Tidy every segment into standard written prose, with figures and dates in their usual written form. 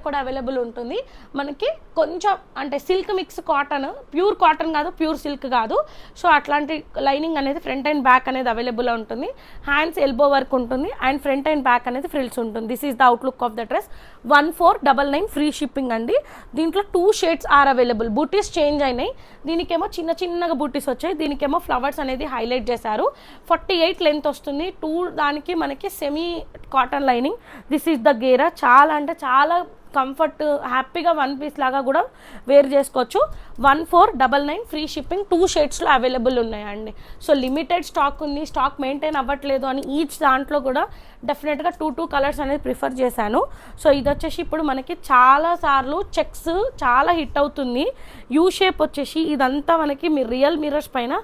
కూడా అవైలబుల్ ఉంటుంది మనకి. కొంచెం అంటే silk mix cotton, pure cotton కాదు, ప్యూర్ సిల్క్ కాదు. సో అట్లాంటి లైనింగ్ అనేది ఫ్రంట్ అండ్ బ్యాక్ అనేది అవైలబుల్ ఉంటుంది. హ్యాండ్స్ ఎల్బో వర్క్ ఉంటుంది అండ్ ఫ్రంట్ అండ్ బ్యాక్ అనేది ఫ్రిల్స్ ఉంటుంది. This is the outlook of the dress. 1499 free shipping అండి. దీంట్లో 2 shades are available. Booties change అయినాయి. దీనికేమో చిన్న చిన్నగా బూటీస్ వచ్చాయి, దీనికేమో ఫ్లవర్స్ అనేది హైలైట్ చేశారు. 48 లెంత్ వస్తుంది. 2 దానికి మనకి semi cotton lining. This is the గేరా. చాలా అంటే చాలా కంఫర్ట్, హ్యాపీగా 1 పీస్ లాగా కూడా వేర్ చేసుకోవచ్చు. 1499 ఫ్రీ షిప్పింగ్. 2 షేడ్స్లో అవైలబుల్ ఉన్నాయండి. సో లిమిటెడ్ స్టాక్ ఉంది, స్టాక్ మెయింటైన్ అవ్వట్లేదు అని ఈచ్ దాంట్లో కూడా డెఫినెట్గా 2 కలర్స్ అనేది ప్రిఫర్ చేశాను. సో ఇది వచ్చేసి ఇప్పుడు మనకి చాలాసార్లు చెక్స్ చాలా హిట్ అవుతుంది. యూ షేప్ వచ్చేసి ఇదంతా మనకి రియల్ మిర్రర్స్ పైన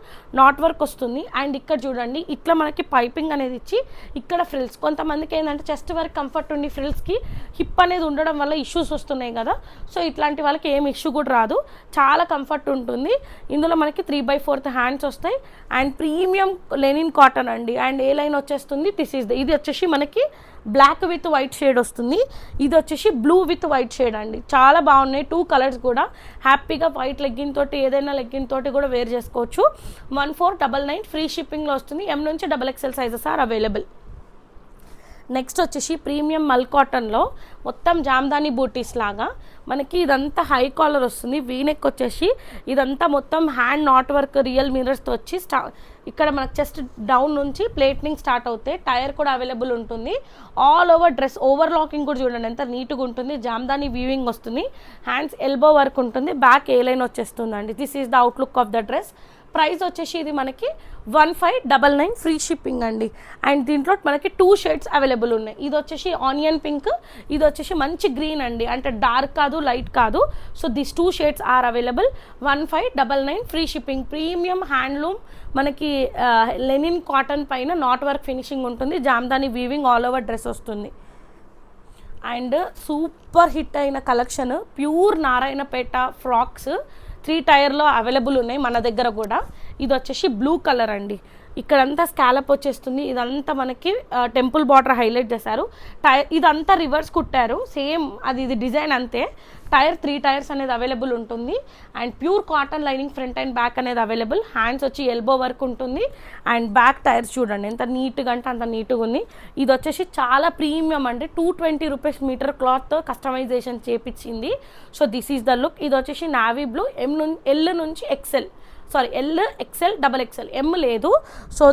నాట్ వర్క్ వస్తుంది. అండ్ ఇక్కడ చూడండి ఇట్లా మనకి పైపింగ్ అనేది ఇచ్చి ఇక్కడ ఫ్రిల్స్. కొంతమందికి ఏంటంటే చెస్ట్ వరకు కంఫర్ట్ ఉండి ఫ్రిల్స్కి హిప్ అనేది ఉండడం వల్ల ఇష్యూస్ వస్తున్నాయి కదా. సో ఇట్లాంటి వాళ్ళకి ఏం ఇష్యూ కూడా రాదు, చాలా కంఫర్ట్ ఉంటుంది. ఇందులో మనకి 3/4 హ్యాండ్స్ వస్తాయి అండ్ ప్రీమియం లెనిన్ కాటన్ అండి. అండ్ ఏ లైన్ వచ్చేస్తుంది, ఇది వచ్చేసి మనకి బ్లాక్ విత్ వైట్ షేడ్ వస్తుంది. ఇది వచ్చేసి బ్లూ విత్ వైట్ షేడ్ అండి. చాలా బాగున్నాయి 2 కలర్స్ కూడా. హ్యాపీగా వైట్ లెగ్గిన్ తోటి ఏదైనా లెగ్గిన్ తోటి కూడా వేర్ చేసుకోవచ్చు. 1499 ఫ్రీ షిప్పింగ్లో వస్తుంది. M నుంచి XXL sizes are available. Next వచ్చేసి ప్రీమియం మల్ కాటన్లో మొత్తం జామ్దాని బూటీస్ లాగా మనకి ఇదంతా హై కాలర్ వస్తుంది. వీనెక్ వచ్చేసి ఇదంతా మొత్తం హ్యాండ్ నాట్ వర్క్ రియల్ మిర్రర్స్తో వచ్చి ఇక్కడ మనకు చెస్ట్ డౌన్ నుంచి ప్లేట్నింగ్ స్టార్ట్ అవుతాయి. టైర్ కూడా అవైలబుల్ ఉంటుంది. All over dress over locking కూడా చూడండి ఎంత నీట్గా ఉంటుంది. జామ్దాని వీవింగ్ వస్తుంది. హ్యాండ్స్ ఎల్బో వర్క్ ఉంటుంది. బ్యాక్ ఏ లైన్ వచ్చేస్తుందండి. This is the outlook of the dress. Price వచ్చేసి ఇది మనకి 1599 ఫ్రీ షిప్పింగ్ అండి. అండ్ దీంట్లో మనకి 2 షేడ్స్ అవైలబుల్ ఉన్నాయి. ఇది వచ్చేసి ఆనియన్ పింక్, ఇది వచ్చేసి మంచి గ్రీన్ అండి. అంటే డార్క్ కాదు, లైట్ కాదు. So this 2 shades are available. 1599 free shipping. Premium handloom మనకి లెనిన్ కాటన్ పైన నాట్ వర్క్ ఫినిషింగ్ ఉంటుంది. Jamdani weaving all over dress వస్తుంది. అండ్ సూపర్ హిట్ అయిన కలెక్షన్ ప్యూర్ నారాయణపేట ఫ్రాక్స్ 3 టైర్లో అవైలబుల్ ఉన్నాయి మన దగ్గర కూడా. ఇది వచ్చేసి బ్లూ కలర్ అండి. ఇక్కడంతా స్కాలప్ వచ్చేస్తుంది. ఇదంతా మనకి టెంపుల్ బార్డర్ హైలైట్ చేశారు. ఇదంతా రివర్స్ కుట్టారు సేమ్. ఇది డిజైన్ అంతే. 3 టైర్స్ అనేది అవైలబుల్ ఉంటుంది. And pure cotton lining front and back అనేది అవైలబుల్. హ్యాండ్స్ వచ్చి ఎల్బో వర్క్ ఉంటుంది. అండ్ బ్యాక్ టైర్స్ చూడండి ఎంత నీట్గా అంటే అంత నీట్గా ఉంది. ఇది వచ్చేసి చాలా ప్రీమియం అండి. 220 రూపీస్ మీటర్ క్లాత్ కస్టమైజేషన్ చేపించింది. So this is the look. ఇది వచ్చేసి నావీ బ్లూ. L నుంచి XL, sorry L, XL, XXL, M లేదు. సో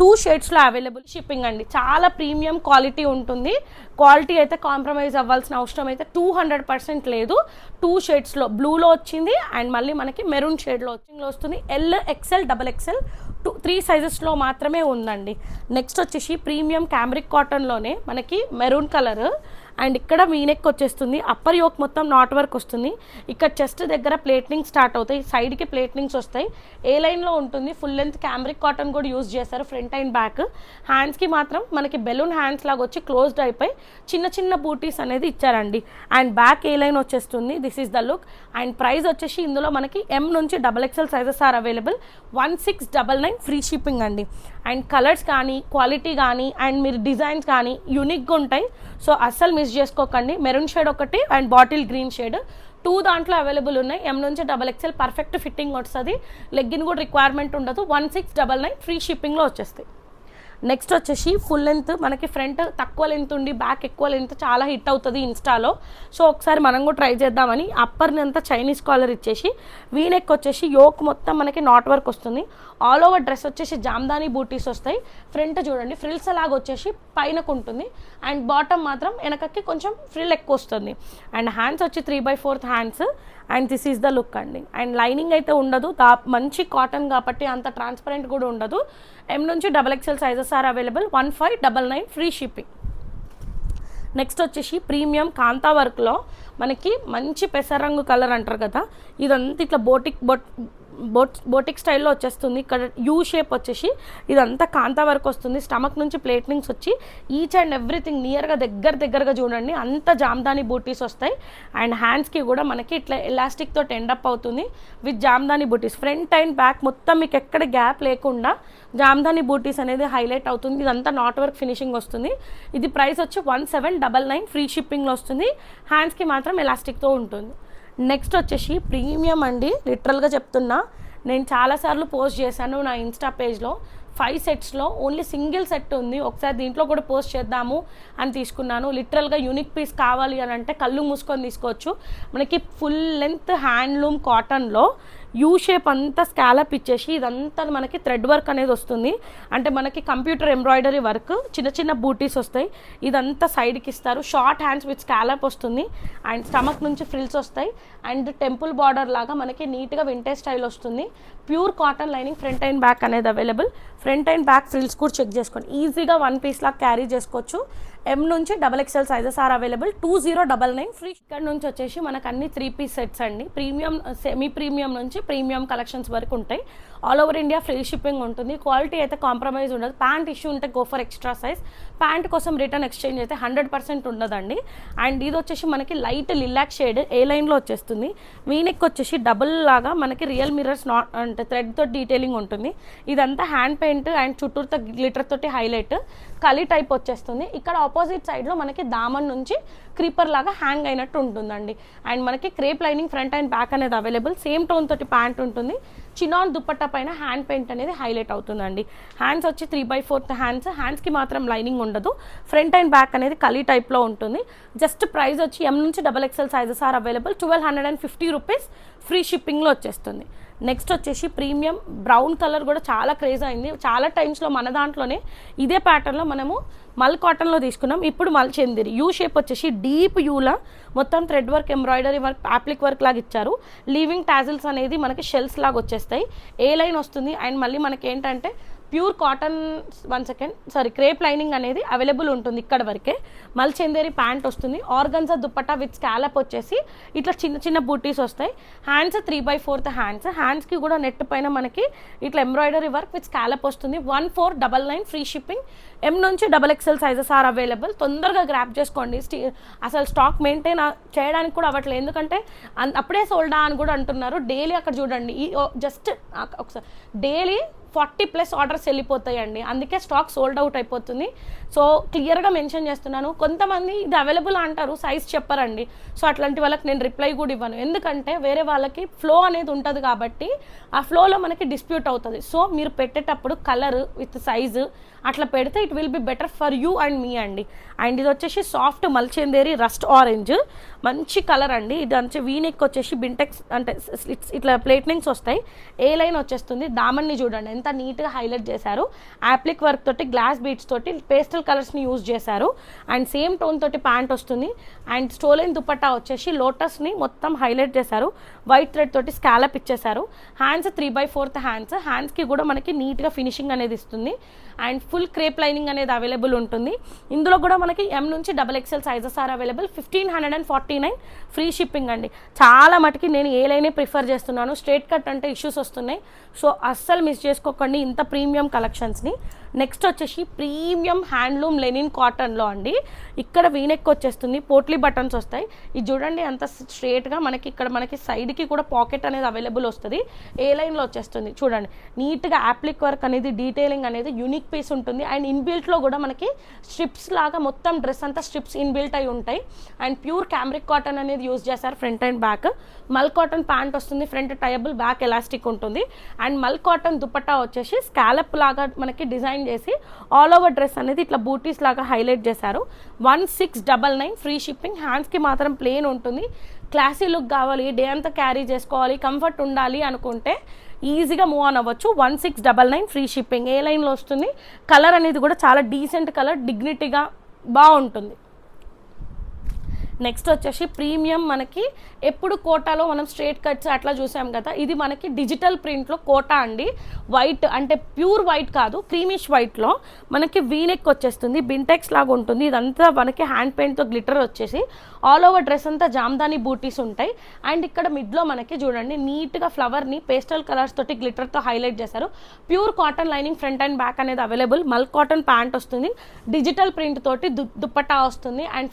2 షేడ్స్లో అవైలబుల్. షిప్పింగ్ అండి. చాలా ప్రీమియం క్వాలిటీ ఉంటుంది. క్వాలిటీ అయితే కాంప్రమైజ్ అవ్వాల్సిన అవసరం అయితే 200% లేదు. 2 షేడ్స్లో బ్లూలో వచ్చింది అండ్ మళ్ళీ మనకి మెరూన్ షేడ్లో వస్తుంది. L, XL, XXL 3 సైజెస్లో మాత్రమే ఉందండి. నెక్స్ట్ వచ్చేసి ప్రీమియం క్యామ్రిక్ కాటన్లోనే మనకి మెరూన్ కలర్ అండ్ ఇక్కడ వీనెక్ వచ్చేస్తుంది. అప్పర్ యోక్ మొత్తం నాట్ వర్క్ వస్తుంది. ఇక్కడ చెస్ట్ దగ్గర ప్లేట్నింగ్ స్టార్ట్ అవుతాయి. సైడ్కి ప్లేట్నింగ్స్ వస్తాయి. ఏ లైన్లో ఉంటుంది. ఫుల్ లెంత్ క్యామ్రిక్ కాటన్ కూడా యూజ్ చేస్తారు ఫ్రంట్ అండ్ బ్యాక్. హ్యాండ్స్కి మాత్రం మనకి బెలూన్ హ్యాండ్స్ లాగా వచ్చి క్లోజ్డ్ అయిపోయి చిన్న చిన్న బూటీస్ అనేది ఇచ్చారండి. అండ్ బ్యాక్ ఏ లైన్ వచ్చేస్తుంది. This is the look. And price వచ్చేసి ఇందులో మనకి M నుంచి XXL sizes are available. 1699 free shipping అండి. అండ్ కలర్స్ కానీ క్వాలిటీ కానీ అండ్ మీరు డిజైన్స్ కానీ యూనిక్గా ఉంటాయి. సో అస్సలు మిస్ చేసుకోకండి. మెరూన్ షేడ్ ఒకటి అండ్ బాటిల్ గ్రీన్ షేడ్ 2 దాంట్లో అవైలబుల్ ఉన్నాయి. M నుంచి XXL పర్ఫెక్ట్ ఫిట్టింగ్ వస్తుంది. లెగ్గిన్ కూడా రిక్వైర్మెంట్ ఉండదు. 1699 ఫ్రీ షిప్పింగ్లో వచ్చేస్తాయి. నెక్స్ట్ వచ్చేసి ఫుల్ లెంత్ మనకి ఫ్రంట్ తక్కువ లెంత్ ఉండి బ్యాక్ ఎక్కువ లెంత్ చాలా హిట్ అవుతుంది ఇన్స్టాలో. సో ఒకసారి మనం కూడా ట్రై చేద్దామని అప్పర్ని అంతా చైనీస్ కాలర్ ఇచ్చేసి వీనెక్ వచ్చేసి యోక్ మొత్తం మనకి నాట్ వర్క్ వస్తుంది. ఆల్ ఓవర్ డ్రెస్ వచ్చేసి జామ్దాని బూటీస్ వస్తాయి. ఫ్రంట్ చూడండి ఫ్రిల్స్ అలాగ వచ్చేసి పైనకు ఉంటుంది అండ్ బాటమ్ మాత్రం వెనకకి కొంచెం ఫ్రిల్ ఎక్కువ వస్తుంది. అండ్ హ్యాండ్స్ వచ్చి 3/4 hands. And this is the look అండి. అండ్ లైనింగ్ అయితే ఉండదు. మంచి కాటన్ కాబట్టి అంత ట్రాన్స్పరెంట్ కూడా ఉండదు. M నుంచి XXL sizes are available. 1599 free shipping. Next వచ్చేసి ప్రీమియం కాంతా వర్క్లో మనకి మంచి పెసరంగు కలర్ అంటారు కదా. ఇదంతా ఇట్లా బోటిక్ స్టైల్లో వచ్చేస్తుంది. ఇక్కడ యూ షేప్ వచ్చేసి ఇదంతా కాంతా వర్క్ వస్తుంది. స్టమక్ నుంచి ప్లేట్నింగ్స్ వచ్చి ఈచ్ అండ్ ఎవ్రీథింగ్ నియర్గా దగ్గరగా చూడండి అంత జామ్దాని బూటీస్ వస్తాయి. అండ్ హ్యాండ్స్కి కూడా మనకి ఇట్లా ఎలాస్టిక్ తోటి ఎండప్ అవుతుంది విత్ జామ్దాని బూటీస్. ఫ్రంట్ అండ్ బ్యాక్ మొత్తం మీకు ఎక్కడ గ్యాప్ లేకుండా జామ్దాని బూటీస్ అనేది హైలైట్ అవుతుంది. ఇదంతా నాట్ వర్క్ ఫినిషింగ్ వస్తుంది. ఇది ప్రైస్ వచ్చి 1799 ఫ్రీ షిప్పింగ్లో వస్తుంది. హ్యాండ్స్కి మాత్రం ఎలాస్టిక్తో ఉంటుంది. నెక్స్ట్ వచ్చేసి ప్రీమియం అండి, లిటరల్గా చెప్తున్నా, నేను చాలాసార్లు పోస్ట్ చేశాను నా ఇన్స్టా పేజ్లో. 5 సెట్స్లో ఓన్లీ సింగిల్ సెట్ ఉంది. ఒకసారి దీంట్లో కూడా పోస్ట్ చేద్దాము అని తీసుకున్నాను. లిటరల్గా యూనిక్ పీస్ కావాలి అని అంటే కళ్ళు మూసుకొని తీసుకోవచ్చు. మనకి ఫుల్ లెంత్ హ్యాండ్లూమ్ కాటన్లో యూ షేప్ అంతా స్కాలప్ ఇచ్చేసి ఇదంతా మనకి థ్రెడ్ వర్క్ అనేది వస్తుంది. అంటే మనకి కంప్యూటర్ ఎంబ్రాయిడరీ వర్క్, చిన్న బూటీస్ వస్తాయి. ఇదంతా సైడ్కి ఇస్తారు. షార్ట్ హ్యాండ్స్ విత్ స్కాలప్ వస్తుంది. అండ్ స్టమక్ నుంచి ఫ్రిల్స్ వస్తాయి. అండ్ టెంపుల్ బార్డర్ లాగా మనకి నీట్గా వింటేజ్ స్టైల్ వస్తుంది. Pure cotton lining front and back అనేది available. Front and back frills కూడా చెక్ చేసుకోండి. ఈజీగా 1 పీస్ లాగా క్యారీ చేసుకోవచ్చు. M నుంచి XXL sizes are available. 2099 free. ఇక్కడ నుంచి వచ్చేసి మనకు అన్ని 3 పీస్ సెట్స్ అండి. ప్రీమియం, సెమీ ప్రీమియం నుంచి ప్రీమియం కలెక్షన్స్ వరకు ఉంటాయి. All over India free shipping ఉంటుంది. క్వాలిటీ అయితే కాంప్రమైజ్ ఉండదు. ప్యాంట్ ఇష్యూ ఉంటే go for extra size. Pant కోసం రిటర్న్ ఎక్స్చేంజ్ అయితే 100% ఉండదండి. అండ్ ఇది వచ్చేసి మనకి లైట్ లిలాక్ షేడ్ ఏ లైన్లో వచ్చేస్తుంది. వీనెక్ వచ్చేసి డబుల్ లాగా మనకి రియల్ మిర్రర్స్ నాట్ అంటే థ్రెడ్ తోటి డీటెయిలింగ్ ఉంటుంది. ఇదంతా హ్యాండ్ పెయింట్ అండ్ చుట్టూరుతో గ్లిటర్ తోటి హైలైట్ కలీ టైప్ వచ్చేస్తుంది. ఇక్కడ ఆపోజిట్ సైడ్లో మనకి దామన్ నుంచి క్రీపర్ లాగా హ్యాంగ్ అయినట్టు ఉంటుందండి. అండ్ మనకి crepe lining front and back అనేది అవైలబుల్. సేమ్ టోన్ తోటి ప్యాంట్ ఉంటుంది. చినాన్ దుప్పట్టా పైన హ్యాండ్ పెయింట్ అనేది హైలైట్ అవుతుందండి. హ్యాండ్స్ వచ్చి 3/4 హ్యాండ్స్. హ్యాండ్స్కి మాత్రం లైనింగ్ ఉండదు. ఫ్రంట్ అండ్ బ్యాక్ అనేది కలీ టైప్లో ఉంటుంది. జస్ట్ ప్రైస్ వచ్చి M నుంచి XXL sizes are available. 1250 rupees free షిప్పింగ్లో వచ్చేస్తుంది. నెక్స్ట్ వచ్చేసి ప్రీమియం బ్రౌన్ కలర్ కూడా చాలా క్రేజ్ అయింది. చాలా టైమ్స్లో మన దాంట్లోనే ఇదే ప్యాటర్న్లో మనము మల్ కాటన్లో తీసుకున్నాం. ఇప్పుడు మల్ చందేరి యూ షేప్ వచ్చేసి డీప్ యూలా మొత్తం thread work, embroidery work, అప్లిక్ work లాగా ఇచ్చారు. లీవింగ్ టాజిల్స్ అనేది మనకి షెల్స్ లాగా వచ్చేస్తాయి. ఏ లైన్ వస్తుంది. అండ్ మళ్ళీ మనకి ఏంటంటే ప్యూర్ కాటన్ క్రేప్ లైనింగ్ అనేది అవైలబుల్ ఉంటుంది ఇక్కడ వరకే. మల్ చందేరి ప్యాంట్ వస్తుంది. ఆర్గన్జా దుప్పట్టా విత్ స్కాలప్ వచ్చేసి ఇట్లా చిన్న బూటీస్ వస్తాయి. Hands 3/4 hands. హ్యాండ్స్కి కూడా నెట్ పైన మనకి ఇట్లా ఎంబ్రాయిడరీ వర్క్ విత్ స్కాలప్ వస్తుంది. 1499 ఫ్రీ షిప్పింగ్. M నుంచి XXL సైజెస్ ఆర్ అవైలబుల్. తొందరగా గ్రాప్ చేసుకోండి. అసలు స్టాక్ మెయింటైన్ చేయడానికి కూడా అవ్వట్లేదు. ఎందుకంటే అప్పుడే సోల్డా అని కూడా అంటున్నారు. డైలీ అక్కడ చూడండి, జస్ట్ ఒకసారి డైలీ 40+ ఆర్డర్స్ వెళ్ళిపోతాయండి. అందుకే స్టాక్ సోల్డ్ అవుట్ అయిపోతుంది. సో క్లియర్గా మెన్షన్ చేస్తున్నాను. కొంతమంది ఇది అవైలబుల్ అంటారు, సైజ్ చెప్పరండి. సో అట్లాంటి వాళ్ళకి నేను రిప్లై కూడా ఇవ్వను. ఎందుకంటే వేరే వాళ్ళకి ఫ్లో అనేది ఉంటుంది కాబట్టి ఆ ఫ్లోలో మనకి డిస్ప్యూట్ అవుతుంది. సో మీరు పెట్టేటప్పుడు కలర్ విత్ సైజు అట్లా పెడితే it will be better for you and me అండి. అండ్ ఇది వచ్చేసి సాఫ్ట్ మల్చేందేరి రస్ట్ ఆరెంజ్, మంచి కలర్ అండి. ఇది వచ్చి వీనెక్ వచ్చేసి బింటెక్స్ అంటే ఇట్లా ప్లేట్నింగ్స్ వస్తాయి. ఏ లైన్ వచ్చేస్తుంది. దామన్ని చూడండి ఎంత నీట్గా హైలైట్ చేశారు. యాప్లిక్ వర్క్ తోటి, గ్లాస్ బీడ్స్ తోటి పేస్టల్ కలర్స్ని యూజ్ చేశారు. అండ్ సేమ్ టోన్ తోటి ప్యాంట్ వస్తుంది. అండ్ స్టోలైన్ దుపట్టా వచ్చేసి లోటస్ని మొత్తం హైలైట్ చేశారు. వైట్ థ్రెడ్ తోటి స్కాలప్ ఇచ్చేశారు. Hands 3/4 hands. హ్యాండ్స్కి కూడా మనకి నీట్గా ఫినిషింగ్ అనేది ఇస్తుంది. అండ్ ఫుల్ క్రేప్ లైనింగ్ అనేది అవైలబుల్ ఉంటుంది. ఇందులో కూడా మనకి M నుంచి XXL sizes are available. 1549 free shipping అండి. చాలా మటుకి నేను ఏ లైనే ప్రిఫర్ చేస్తున్నాను. స్ట్రేట్ కట్ అంటే ఇష్యూస్ వస్తున్నాయి. సో అస్సలు మిస్ చేసుకోకండి ఇంత ప్రీమియం కలెక్షన్స్ని. నెక్స్ట్ వచ్చేసి ప్రీమియం హ్యాండ్లూమ్ లెనిన్ కాటన్లో అండి. ఇక్కడ వీనెక్ వచ్చేస్తుంది. పోట్లీ బటన్స్ వస్తాయి. ఇది చూడండి అంత స్ట్రేట్గా మనకి ఇక్కడ మనకి సైడ్కి కూడా పాకెట్ అనేది అవైలబుల్ వస్తుంది. ఏ లైన్లో వచ్చేస్తుంది చూడండి. నీట్గా యాప్లిక్ వర్క్ అనేది, డీటెయిలింగ్ అనేది యూనిక్ పీస్ ఉంటుంది. అండ్ ఇన్బిల్ట్లో కూడా మనకి స్ట్రిప్స్ లాగా మొత్తం డ్రెస్ అంతా స్ట్రిప్స్ ఇన్బిల్ట్ అయి ఉంటాయి. అండ్ ప్యూర్ క్యామ్రిక్ కాటన్ అనేది యూజ్ చేశారు ఫ్రంట్ అండ్ బ్యాక్. మల్ కాటన్ ప్యాంట్ వస్తుంది. ఫ్రంట్ టైబుల్, బ్యాక్ ఎలాస్టిక్ ఉంటుంది. అండ్ మల్ కాటన్ దుపట్టా వచ్చేసి స్కాలప్ లాగా మనకి డిజైన్ చేసి ఆల్ ఓవర్ డ్రెస్ అనేది ఇట్లా బూటీస్ లాగా హైలైట్ చేశారు. 1699 ఫ్రీ షిప్పింగ్. హ్యాండ్స్కి మాత్రం ప్లెయిన్ ఉంటుంది. క్లాసీ లుక్ కావాలి, డే అంతా క్యారీ చేసుకోవాలి, కంఫర్ట్ ఉండాలి అనుకుంటే ఈజీగా మూవ్ ఆన్ అవ్వచ్చు. 1699 ఫ్రీ షిప్పింగ్. ఏ లైన్లో వస్తుంది. కలర్ అనేది కూడా చాలా డీసెంట్ కలర్, డిగ్నిటీగా బాగుంటుంది. నెక్స్ట్ వచ్చేసి ప్రీమియం మనకి ఎప్పుడు కోటాలో మనం స్ట్రేట్ కట్స్ అట్లా చూసాం కదా. ఇది మనకి డిజిటల్ ప్రింట్లో కోటా అండి. వైట్ అంటే ప్యూర్ వైట్ కాదు, క్రీమిష్ వైట్లో మనకి వీనెక్ వచ్చేస్తుంది. బింటెక్స్ లాగా ఉంటుంది. ఇదంతా మనకి హ్యాండ్ పెయింట్తో గ్లిటర్ వచ్చేసి ఆల్ ఓవర్ డ్రెస్ అంతా జామ్దాని బూటీస్ ఉంటాయి. అండ్ ఇక్కడ మిడ్లో మనకి చూడండి నీట్గా ఫ్లవర్ని పేస్టల్ కలర్స్ తోటి గ్లిటర్తో హైలైట్ చేశారు. Pure cotton lining front and back అనేది అవైలబుల్. మల్ కాటన్ ప్యాంట్ వస్తుంది, డిజిటల్ ప్రింట్ తోటి దుప్పట్టా వస్తుంది అండ్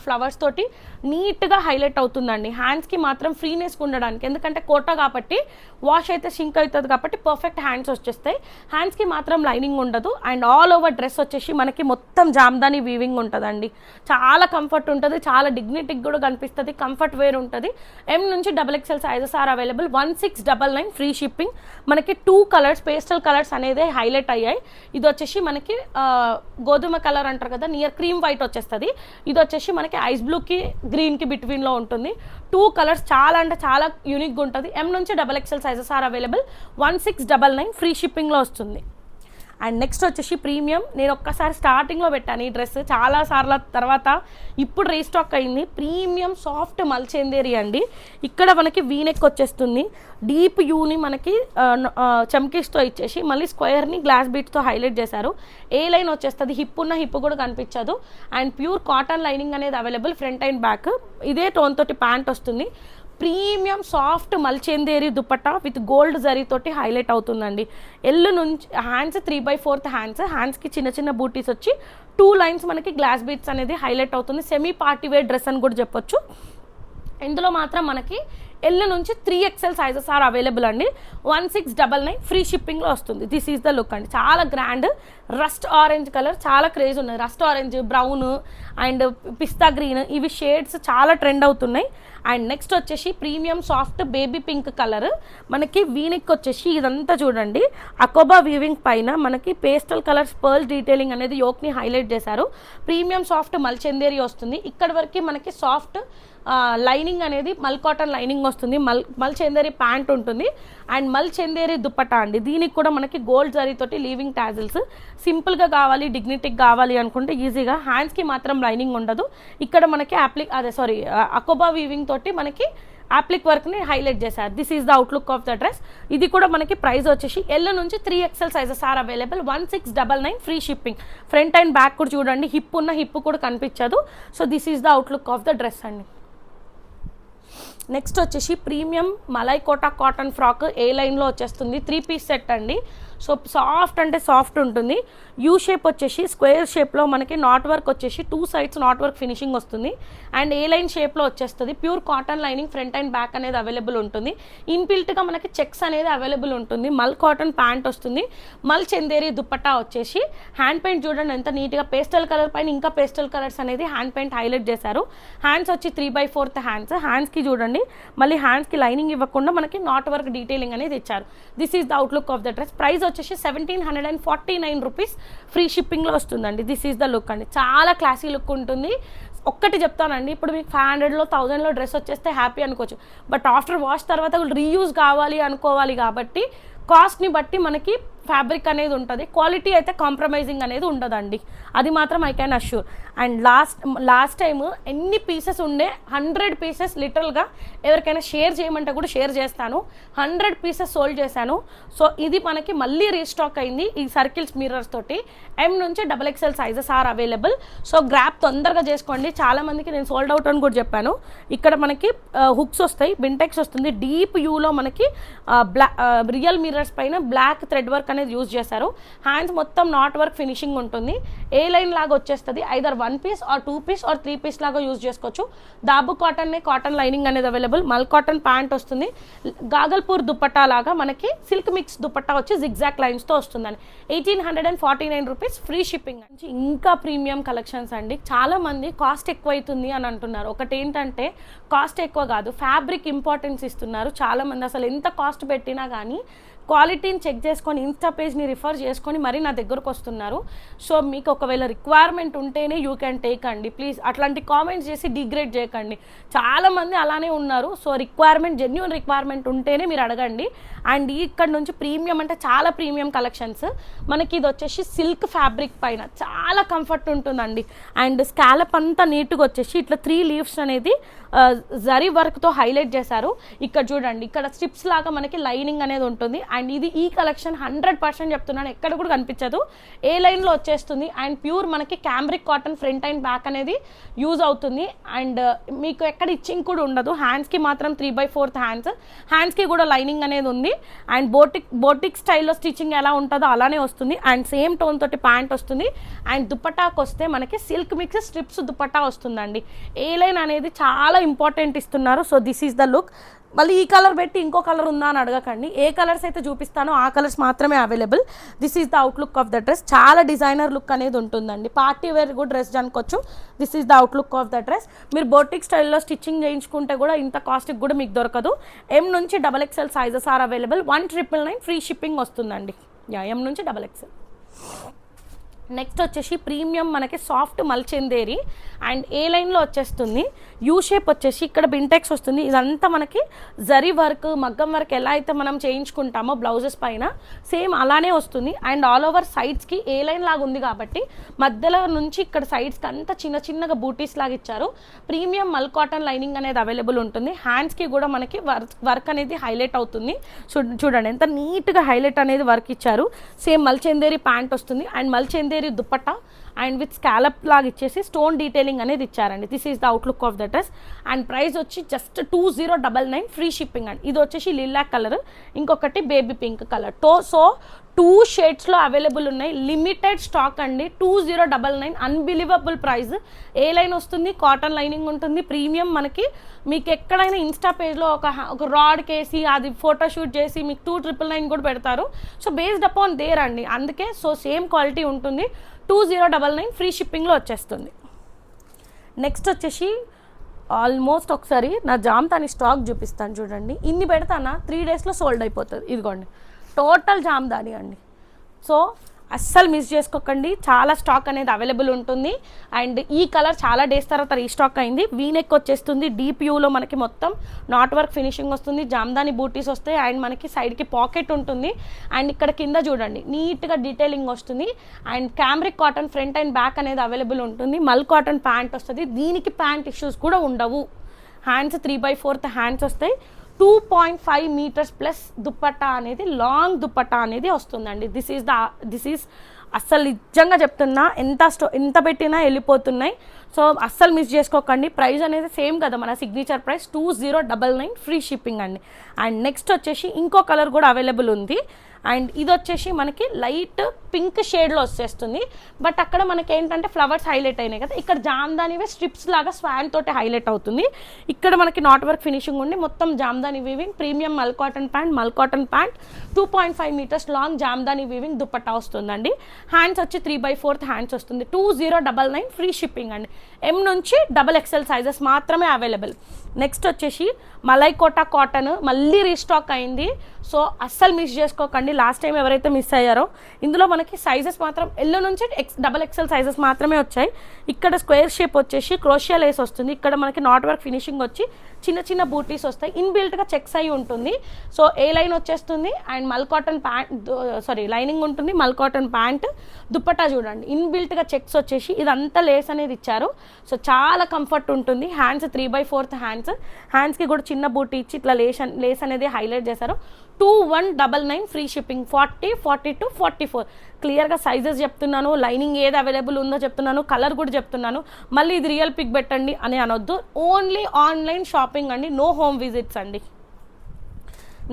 ఫ్లవర్స్ తోటి నీట్గా హైలైట్ అవుతుందండి. హ్యాండ్స్కి మాత్రం ఫ్రీనెస్ ఉండడానికి, ఎందుకంటే కోటా కాబట్టి వాష్ అయితే షింక్ అవుతుంది కాబట్టి పర్ఫెక్ట్ హ్యాండ్స్ వచ్చేస్తాయి. హ్యాండ్స్కి మాత్రం లైనింగ్ ఉండదు. అండ్ ఆల్ ఓవర్ డ్రెస్ వచ్చేసి మనకి మొత్తం జామ్దాని వీవింగ్ ఉంటుందండి. చాలా కంఫర్ట్ ఉంటుంది, చాలా డిగ్నిటీకి కూడా కనిపిస్తుంది, కంఫర్ట్ వేర్ ఉంటుంది. M నుంచి XXL sizes are available. 1699 free shipping. మనకి 2 కలర్స్ పేస్టల్ కలర్స్ అనేది హైలైట్ అయ్యాయి. ఇది వచ్చేసి మనకి గోధుమ కలర్ అంటారు కదా, నియర్ క్రీమ్ వైట్ వచ్చేస్తుంది. ఇది వచ్చేసి మనకి ఐస్ బ్లూకి గ్రీన్కి బిట్వీన్లో ఉంటుంది. 2 కలర్స్ చాలా అంటే చాలా యూనిక్గా ఉంటుంది. M నుంచి XXL sizes are available. 1699 free షిప్పింగ్లో వస్తుంది. అండ్ నెక్స్ట్ వచ్చేసి ప్రీమియం. నేను ఒక్కసారి స్టార్టింగ్లో పెట్టాను ఈ డ్రెస్, చాలా సార్ల తర్వాత ఇప్పుడు రీస్టాక్ అయింది. ప్రీమియం సాఫ్ట్ మల్చేందేరి అండి. ఇక్కడ మనకి వీనెక్ వచ్చేస్తుంది. డీప్ యూని మనకి చమ్కీస్తో ఇచ్చేసి మళ్ళీ స్క్వేర్ని గ్లాస్ బీట్స్తో హైలైట్ చేశారు. ఏ లైన్ వచ్చేస్తుంది, హిప్ ఉన్న హిప్ కూడా కనిపించదు. అండ్ ప్యూర్ కాటన్ లైనింగ్ అనేది అవైలబుల్ ఫ్రంట్ అండ్ బ్యాక్. ఇదే టోన్ తోటి ప్యాంట్ వస్తుంది. ప్రీమియం సాఫ్ట్ మల్చేందేరి దుపట్టా విత్ గోల్డ్ జరీతోటి హైలైట్ అవుతుందండి. ఎల్లు నుంచి హ్యాండ్స్ 3/4 హ్యాండ్స్కి చిన్న చిన్న బూటీస్ వచ్చి 2 లైన్స్ మనకి గ్లాస్ బీట్స్ అనేది హైలైట్ అవుతుంది. సెమీ పార్టీ వేర్ డ్రెస్ అని కూడా చెప్పొచ్చు. ఇందులో మాత్రం మనకి L నుంచి 3XL సైజెస్ ఆర్ అవైలబుల్ అండి. 1699 ఫ్రీ షిప్పింగ్లో వస్తుంది. దిస్ ఈజ్ ద లుక్ అండి. చాలా గ్రాండ్ రస్ట్ ఆరెంజ్ కలర్ చాలా క్రేజ్ ఉన్నది. Rust orange, brown and pista green ఇవి షేడ్స్ చాలా ట్రెండ్ అవుతున్నాయి. అండ్ నెక్స్ట్ వచ్చేసి premium soft baby pink colour. మనకి వీనెక్ వచ్చేసి ఇదంతా చూడండి అకోబా వీవింగ్ పైన మనకి పేస్టల్ కలర్స్ పర్ల్ డీటెయిలింగ్ అనేది యోక్ని హైలైట్ చేశారు. ప్రీమియం సాఫ్ట్ మల్చందేరి వస్తుంది. ఇక్కడ వరకు మనకి సాఫ్ట్ లైనింగ్ అనేది మల్ కాటన్ లైనింగ్ వస్తుంది. మల్ చందేరి ప్యాంట్ ఉంటుంది అండ్ మల్ చందేరి దుప్పట్టా అండి. దీనికి కూడా మనకి గోల్డ్ జరీతోటి లీవింగ్ టాజిల్స్. సింపుల్గా కావాలి, డిగ్నిటీకి కావాలి అనుకుంటే ఈజీగా. హ్యాండ్స్కి మాత్రం లైనింగ్ ఉండదు. ఇక్కడ మనకి అకోబా వీవింగ్ తోటి మనకి అప్లిక్ వర్క్ని హైలైట్ చేశారు. This is the outlook of the dress. ఇది కూడా మనకి ప్రైస్ వచ్చేసి L నుంచి 3XL sizes are available. 1699 free shipping. Front and back కూడా చూడండి, హిప్ ఉన్న హిప్ కూడా కనిపించదు. So this is the outlook of the dress అండి. నెక్స్ట్ వచ్చేసి premium malai Kota cotton frock A లైన్లో వచ్చేస్తుంది. 3 పీస్ సెట్ అండి. సో సాఫ్ట్ అంటే సాఫ్ట్ ఉంటుంది. యూ షేప్ వచ్చేసి స్క్వేర్ షేప్లో మనకి నాట్ వర్క్ వచ్చేసి 2 సైడ్స్ నాట్ వర్క్ ఫినిషింగ్ వస్తుంది. అండ్ ఏ లైన్ షేప్లో వచ్చేస్తుంది. Pure cotton lining front and back అనేది అవైలబుల్ ఉంటుంది. ఇన్బిల్ట్గా మనకి చెక్స్ అనేది అవైలబుల్ ఉంటుంది. మల్ కాటన్ ప్యాంట్ వస్తుంది. మల్ చందేరి దుప్పట్టా వచ్చేసి హ్యాండ్ పెయింట్ చూడండి ఎంత నీట్గా పేస్టల్ కలర్ పైన ఇంకా పేస్టల్ కలర్స్ అనేది హ్యాండ్ పెయింట్ హైలైట్ చేశారు. హ్యాండ్స్ వచ్చి 3/4 హ్యాండ్స్కి చూడండి మళ్ళీ హ్యాండ్స్కి లైనింగ్ ఇవ్వకుండా మనకి నాట్ వర్క్ డీటెయిలింగ్ అనేది ఇచ్చారు. This is the outlook of the dress. Price వచ్చేసి 1749 రూపీస్ ఫ్రీ షిప్పింగ్లో వస్తుందండి. దిస్ ఈజ్ ద లుక్ అండి. చాలా క్లాసీ లుక్ ఉంటుంది. ఒక్కటి చెప్తానండి, ఇప్పుడు మీకు 500లో 1000లో డ్రెస్ వచ్చేస్తే హ్యాపీ అనుకోవచ్చు. బట్ ఆఫ్టర్ వాష్ తర్వాత రీయూజ్ కావాలి అనుకోవాలి కాబట్టి కాస్ట్ని బట్టి మనకి ఫ్యాబ్రిక్ అనేది ఉంటుంది. క్వాలిటీ అయితే కాంప్రమైజింగ్ అనేది ఉండదండి, అది మాత్రం I can assure. And last time ఎన్ని పీసెస్ ఉండే 100 పీసెస్ లిటరల్గా ఎవరికైనా షేర్ చేయమంటే కూడా షేర్ చేస్తాను. 100 పీసెస్ సోల్డ్ చేశాను. సో ఇది మనకి మళ్ళీ రీస్టాక్ అయింది ఈ సర్కిల్స్ మిర్రర్స్ తోటి. M నుంచి XXL sizes are available. So grab తొందరగా చేసుకోండి. చాలామందికి నేను సోల్డ్ అవుట్ అని కూడా చెప్పాను. ఇక్కడ మనకి హుక్స్ వస్తాయి, బింటెక్స్ వస్తుంది. డీప్ యూలో మనకి రియల్ మిర్రర్స్ పైన బ్లాక్ థ్రెడ్ వర్క్ అనేది యూజ్ చేశారు. హ్యాండ్స్ మొత్తం నాట్ వర్క్ ఫినిషింగ్ ఉంటుంది. ఏ లైన్ లాగా వచ్చేస్తుంది. Either 1 piece or 2 piece or 3 piece లాగా యూజ్ చేసుకోవచ్చు. దాబు కాటన్ లైనింగ్ అనేది అవైలబుల్. మల్ కాటన్ ప్యాంట్ వస్తుంది. గాగల్పూర్ దుప్పట్టా లాగా మనకి సిల్క్ మిక్స్ దుప్పట్టా వచ్చి జిగ్జాక్ లైన్స్తో వస్తుందని. 1849 రూపీస్ ఫ్రీ షిప్పింగ్. ఇంకా ప్రీమియం కలెక్షన్స్ అండి. చాలా మంది కాస్ట్ ఎక్కువ అవుతుంది అని అంటున్నారు. ఒకటి ఏంటంటే కాస్ట్ ఎక్కువ కాదు, ఫ్యాబ్రిక్ ఇంపార్టెన్స్ ఇస్తున్నారు చాలా మంది. అసలు ఎంత కాస్ట్ పెట్టినా కానీ క్వాలిటీని చెక్ చేసుకొని ఇన్స్టా పేజ్ని రిఫర్ చేసుకొని మరీ నా దగ్గరకు వస్తున్నారు. సో మీకు ఒకవేళ రిక్వైర్మెంట్ ఉంటేనే యూ క్యాన్ టేక్ అండి. ప్లీజ్ అట్లాంటి కామెంట్స్ చేసి డిగ్రేడ్ చేయకండి. చాలామంది అలానే ఉన్నారు. సో జెన్యూన్ రిక్వైర్మెంట్ ఉంటేనే మీరు అడగండి. అండ్ ఇక్కడ నుంచి ప్రీమియం అంటే చాలా ప్రీమియం కలెక్షన్స్. మనకి ఇది వచ్చేసి సిల్క్ ఫ్యాబ్రిక్ పైన చాలా కంఫర్ట్ ఉంటుందండి. అండ్ స్కాలప్ అంతా నీట్గా వచ్చేసి ఇట్లా 3 లీవ్స్ అనేది జరీ వర్క్తో హైలైట్ చేశారు. ఇక్కడ చూడండి, ఇక్కడ స్ట్రిప్స్ లాగా మనకి లైనింగ్ అనేది ఉంటుంది. అండ్ ఇది ఈ కలెక్షన్ 100% చెప్తున్నాను, ఎక్కడ కూడా కనిపించదు, ఏ లైన్లో వచ్చేస్తుంది. అండ్ ప్యూర్ మనకి cambric cotton front and back అనేది యూజ్ అవుతుంది. అండ్ మీకు ఎక్కడ ఇచ్చింగ్ కూడా ఉండదు, హ్యాండ్స్కి మాత్రం 3/4 హ్యాండ్స్కి కూడా లైనింగ్ అనేది ఉంది. అండ్ బోటిక్ స్టైల్లో స్టిచ్చింగ్ ఎలా ఉంటుందో అలానే వస్తుంది. అండ్ సేమ్ టోన్ తోటి ప్యాంట్ వస్తుంది. అండ్ దుపట్టాకు వస్తే మనకి సిల్క్ మిక్స్ స్ట్రిప్స్ దుపట్టా వస్తుందండి. ఏ లైన్ అనేది చాలా ఇంపార్టెంట్ ఇస్తున్నారు. So this is the look. మళ్ళీ ఈ కలర్ పెట్టి ఇంకో కలర్ ఉందా అని అడగకండి, ఏ కలర్స్ అయితే చూపిస్తానో ఆ కలర్స్ మాత్రమే available. This is the outlook of the dress. చాలా డిజైనర్ లుక్ అనేది ఉంటుందండి, పార్టీ వేర్ కూడా డ్రెస్ అనుకోవచ్చు. This is the outlook of the dress. మీరు బోటిక్ స్టైల్లో స్టిచ్చింగ్ చేయించుకుంటే కూడా ఇంత కాస్ట్కి కూడా మీకు దొరకదు. M నుంచి XXL sizes are available. 1999 free shipping వస్తుందండి. M నుంచి XXL. నెక్స్ట్ వచ్చేసి ప్రీమియం మనకి సాఫ్ట్ మల్చెందేరి అండ్ ఏ లైన్లో వచ్చేస్తుంది. యూ షేప్ వచ్చేసి ఇక్కడ బింటెక్స్ వస్తుంది. ఇదంతా మనకి జరీ వర్క్, మగ్గం వర్క్ ఎలా అయితే మనం చేయించుకుంటామో బ్లౌజెస్ పైన సేమ్ అలానే వస్తుంది. అండ్ ఆల్ ఓవర్ సైడ్స్కి ఏ లైన్ లాగా ఉంది కాబట్టి మధ్యలో నుంచి ఇక్కడ సైడ్స్కి అంతా చిన్న చిన్నగా బూటీస్ లాగా ఇచ్చారు. ప్రీమియం మల్ కాటన్ లైనింగ్ అనేది అవైలబుల్ ఉంటుంది. హ్యాండ్స్కి కూడా మనకి వర్క్ అనేది హైలైట్ అవుతుంది. చూడండి ఎంత నీట్గా హైలైట్ అనేది వర్క్ ఇచ్చారు. సేమ్ మల్చెందేరి ప్యాంట్ వస్తుంది అండ్ మల్చెందేరి దుపట్టా అండ్ విత్ స్కాలప్ లాగా ఇచ్చేసి స్టోన్ డీటెయిలింగ్ అనేది ఇచ్చారండి. This is the outlook of the dress. And price వచ్చి జస్ట్ 2099 ఫ్రీ షిప్పింగ్ అండి. ఇది వచ్చేసి లిలాక్ కలర్, ఇంకొకటి బేబీ పింక్ కలర్. సో 2 షేడ్స్లో అవైలబుల్ ఉన్నాయి. లిమిటెడ్ స్టాక్ అండి. 2099 అన్బిలీవబుల్ ప్రైస్. ఏ లైన్ వస్తుంది, కాటన్ లైనింగ్ ఉంటుంది. ప్రీమియం మనకి మీకు ఎక్కడైనా ఇన్స్టా పేజ్లో ఒక రాడ్ కేసి అది ఫోటోషూట్ చేసి మీకు 2999 కూడా పెడతారు. సో బేస్డ్ అపాన్ దేర్ అండి, అందుకే సో సేమ్ క్వాలిటీ ఉంటుంది. 2099 ఫ్రీ షిప్పింగ్లో వచ్చేస్తుంది. నెక్స్ట్ వచ్చేసి ఆల్మోస్ట్ ఒకసారి నా జామ్దాని స్టాక్ చూపిస్తాను చూడండి. ఇన్ని పెడతానా 3 డేస్లో సోల్డ్ అయిపోతుంది. ఇదిగోండి టోటల్ జామ్దాని అండి. సో అస్సలు మిస్ చేసుకోకండి, చాలా స్టాక్ అనేది అవైలబుల్ ఉంటుంది. అండ్ ఈ కలర్ చాలా డేస్ తర్వాత రీస్టాక్ అయింది. వీనెక్ వచ్చేస్తుంది. డీప్ యూలో మనకి మొత్తం నాట్ వర్క్ ఫినిషింగ్ వస్తుంది. జామ్దాని బూటీస్ వస్తాయి అండ్ మనకి సైడ్కి పాకెట్ ఉంటుంది. అండ్ ఇక్కడ కింద చూడండి నీట్గా డీటెయిలింగ్ వస్తుంది. And cambric cotton front and back అనేది అవైలబుల్ ఉంటుంది. మల్ కాటన్ ప్యాంట్ వస్తుంది. దీనికి ప్యాంట్ ఇష్యూస్ కూడా ఉండవు. హ్యాండ్స్ 3/4 హ్యాండ్స్ వస్తాయి. 2.5 మీటర్స్ ప్లస్ దుపట్టా అనేది లాంగ్ దుపట్టా అనేది వస్తుందండి. దిస్ ఈజ్ అస్సలు నిజంగా చెప్తున్నా, ఎంత పెట్టినా వెళ్ళిపోతున్నాయి. సో అస్సలు మిస్ చేసుకోకండి. ప్రైస్ అనేది సేమ్ కదా మన సిగ్నేచర్ ప్రైస్ 2099 ఫ్రీ షిప్పింగ్ అండి. అండ్ నెక్స్ట్ వచ్చేసి ఇంకో కలర్ కూడా అవైలబుల్ ఉంది. అండ్ ఇది వచ్చేసి మనకి లైట్ పింక్ షేడ్లో వచ్చేస్తుంది. బట్ అక్కడ మనకి ఏంటంటే ఫ్లవర్స్ హైలైట్ అయినాయి కదా, ఇక్కడ జామ్దానివే స్ట్రిప్స్ లాగా స్వాన్ తోటి హైలైట్ అవుతుంది. ఇక్కడ మనకి నాట్ వర్క్ ఫినిషింగ్ ఉండి మొత్తం జామ్దాని వీవింగ్. ప్రీమియం మల్ cotton pant 2.5 metres long jamdani weaving dupatta వస్తుందండి. హ్యాండ్స్ వచ్చి 3/4 హ్యాండ్స్ వస్తుంది. 2099 ఫ్రీ షిప్పింగ్ అండి. M నుంచి XXL సైజెస్ మాత్రమే అవైలబుల్. నెక్స్ట్ వచ్చేసి మలైకోటా కాటన్ మళ్ళీ రీస్టాక్ అయింది. సో అస్సలు మిస్ చేసుకోకండి. లాస్ట్ టైం ఎవరైతే మిస్ అయ్యారో ఇందులో మనకి సైజెస్ మాత్రం ఎల్లో నుంచి XXL సైజెస్ మాత్రమే వచ్చాయి. ఇక్కడ స్క్వేర్ షేప్ వచ్చేసి క్రోషియా లేస్ వస్తుంది. ఇక్కడ మనకి నాట్ వర్క్ ఫినిషింగ్ వచ్చి చిన్న చిన్న బూటీస్ వస్తాయి. ఇన్బిల్ట్గా చెక్స్ అయి ఉంటుంది. సో ఏ లైన్ వచ్చేస్తుంది అండ్ మల్ కాటన్ ప్యాంట్ లైనింగ్ ఉంటుంది. మల్ కాటన్ ప్యాంట్ దుపట్టా చూడండి ఇన్బిల్ట్గా చెక్స్ వచ్చేసి ఇదంతా లేస్ అనేది ఇచ్చారు. సో చాలా కంఫర్ట్ ఉంటుంది. హ్యాండ్స్ 3/4 హ్యాండ్స్కి కూడా చిన్న బూటీ ఇచ్చి ఇట్లా లేస్ అనేది హైలైట్ చేశారు. 2199 ఫ్రీ షిప్పింగ్. 40, 42, 44 క్లియర్గా సైజెస్ చెప్తున్నాను. లైనింగ్ ఏది అవైలబుల్ ఉందో చెప్తున్నాను, కలర్ కూడా చెప్తున్నాను. మళ్ళీ ఇది రియల్ పిక్ పెట్టండి అని అనొద్దు. ఓన్లీ ఆన్లైన్ షాపింగ్ అండి, నో హోమ్ విజిట్స్ అండి.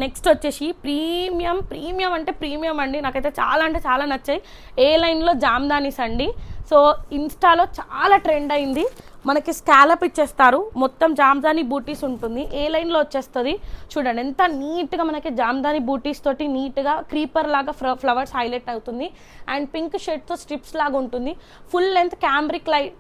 నెక్స్ట్ వచ్చేసి ప్రీమియం అంటే ప్రీమియం అండి. నాకైతే చాలా అంటే చాలా నచ్చాయి. ఏ లైన్లో జామ్దానీస్ అండి. సో ఇన్స్టాలో చాలా ట్రెండ్ అయింది. మనకి స్కాలప్ ఇచ్చేస్తారు, మొత్తం జామ్దాని బూటీస్ ఉంటుంది. ఏ లైన్లో వచ్చేస్తుంది చూడండి ఎంత నీట్గా మనకి జామ్దాని బూటీస్ తోటి నీట్గా క్రీపర్ లాగా ఫ్లవర్స్ హైలైట్ అవుతుంది. అండ్ పింక్ షేడ్తో స్ట్రిప్స్ లాగా ఉంటుంది. ఫుల్ లెంత్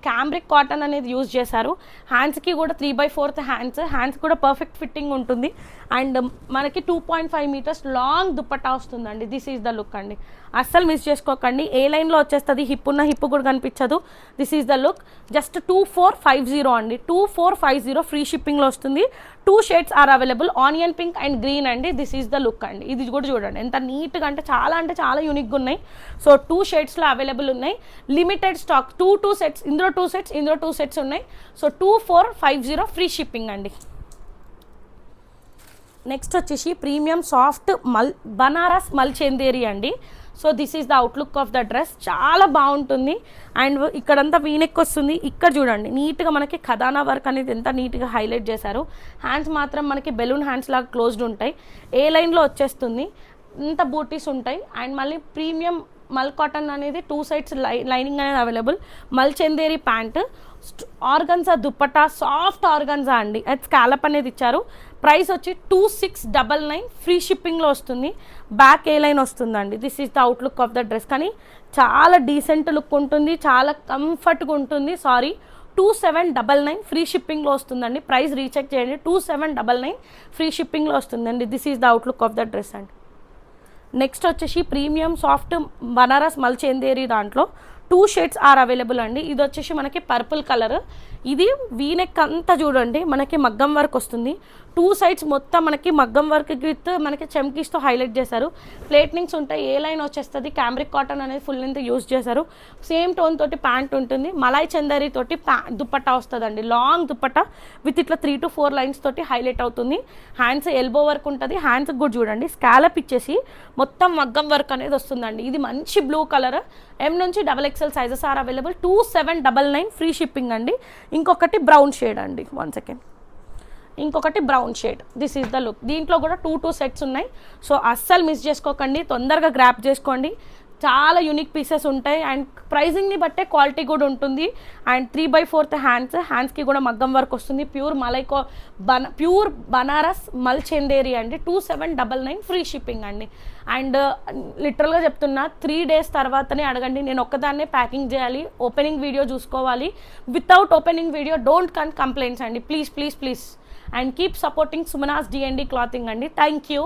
క్యాంబ్రిక్ కాటన్ అనేది యూజ్ చేశారు. హ్యాండ్స్కి కూడా 3/4 హ్యాండ్స్ కూడా పర్ఫెక్ట్ ఫిట్టింగ్ ఉంటుంది. అండ్ మనకి 2.5 మీటర్స్ లాంగ్ దుపట్టా వస్తుందండి. దిస్ ఈజ్ ద లుక్ అండి. అస్సలు మిస్ చేసుకోకండి. ఏ లైన్లో వచ్చేస్తుంది, హిప్ ఉన్న హిప్ కూడా కనిపించదు. This is the look. Just 2450 అండి. 2450 ఫ్రీ షిప్పింగ్లో వస్తుంది. 2 shades are available, onion pink and green అండి. దిస్ ఈజ్ ద లుక్ అండి. ఇది కూడా చూడండి ఎంత నీట్గా అంటే చాలా యూనిక్గా ఉన్నాయి. సో 2 షేడ్స్లో అవైలబుల్ ఉన్నాయి. Limited stock. 2 సెట్స్, ఇందులో 2 సెట్స్ ఉన్నాయి. సో 2450 ఫ్రీ షిప్పింగ్ అండి. నెక్స్ట్ వచ్చేసి ప్రీమియం సాఫ్ట్ బనారస్ మల్ చందేరి అండి. So this is the outlook of the dress. చాలా బాగుంటుంది. అండ్ ఇక్కడంతా వీనెక్ వస్తుంది. ఇక్కడ చూడండి నీట్గా మనకి ఖదానా వర్క్ అనేది ఎంత నీట్గా హైలైట్ చేశారు. హ్యాండ్స్ మాత్రం మనకి బెలూన్ హ్యాండ్స్ లాగా క్లోజ్డ్ ఉంటాయి. ఏ లైన్లో వచ్చేస్తుంది. ఇంత బూటీస్ ఉంటాయి. అండ్ మళ్ళీ ప్రీమియం మల్ కాటన్ అనేది 2 సైడ్స్ లైనింగ్ అనేది అవైలబుల్. మల్ Chanderi pant, organza dupatta, soft organza అండి. అది స్కాలప్ అనేది ఇచ్చారు. ప్రైస్ వచ్చి 2699 ఫ్రీ షిప్పింగ్లో వస్తుంది. బ్యాక్ ఏ లైన్ వస్తుందండి. This is the outlook of the dress. కానీ చాలా డీసెంట్ లుక్ ఉంటుంది, చాలా కంఫర్ట్గా ఉంటుంది. 2799 ఫ్రీ షిప్పింగ్లో వస్తుందండి. ప్రైస్ రీచెక్ చేయండి. 2799 ఫ్రీ షిప్పింగ్లో వస్తుందండి. This is the outlook of the dress అండి. నెక్స్ట్ వచ్చేసి ప్రీమియం సాఫ్ట్ బనారస్ మల్ చందేరి దాంట్లో 2 షేడ్స్ ఆర్ అవైలబుల్ అండి. ఇది వచ్చేసి మనకి పర్పుల్ కలర్. ఇది వీనెక్ అంతా చూడండి మనకి మగ్గం వర్క్ వస్తుంది. 2 సైడ్స్ మొత్తం మనకి మగ్గం వర్క్ విత్ మనకి చమ్కీస్తో హైలైట్ చేశారు. ప్లేట్నింగ్స్ ఉంటాయి. ఏ లైన్ వచ్చేస్తుంది. క్యామ్రిక్ కాటన్ అనేది ఫుల్ లెంత్ యూజ్ చేశారు. సేమ్ టోన్ తోటి ప్యాంట్ ఉంటుంది. మలాయ్ చందేరి తోటి దుప్పట్టా వస్తుందండి. లాంగ్ దుప్పట్టా విత్ ఇట్లా 3 to 4 లైన్స్ తోటి హైలైట్ అవుతుంది. హ్యాండ్స్ ఎల్బో వర్క్ ఉంటుంది. హ్యాండ్స్కి కూడా చూడండి స్కాలప్ ఇచ్చేసి మొత్తం మగ్గం వర్క్ అనేది వస్తుందండి. ఇది మంచి బ్లూ కలర్. M నుంచి XXL sizes are available. 2799 free shipping అండి. ఇంకొకటి బ్రౌన్ షేడ్ అండి. 1 సెకండ్. ఇంకొకటి brown shade. This is the look. దీంట్లో కూడా 2 సెట్స్ ఉన్నాయి. సో అస్సలు మిస్ చేసుకోకండి. తొందరగా గ్రాప్ చేసుకోండి. చాలా యూనిక్ పీసెస్ ఉంటాయి. అండ్ ప్రైజింగ్ని బట్టే క్వాలిటీ కూడా ఉంటుంది. అండ్ 3/4 హ్యాండ్స్కి కూడా మగ్గం వర్క్ వస్తుంది. ప్యూర్ బనారస్ మల్ చందేరి అండి. 2799 ఫ్రీ షిప్పింగ్ అండి. అండ్ లిటరల్గా చెప్తున్నా 3 days తర్వాతనే అడగండి. నేను ఒక్కదాన్నే ప్యాకింగ్ చేయాలి. ఓపెనింగ్ వీడియో చూసుకోవాలి. Without opening video don't complaints అండి. Please please please. And keep supporting Sumana's D&D clothing అండి. Thank you.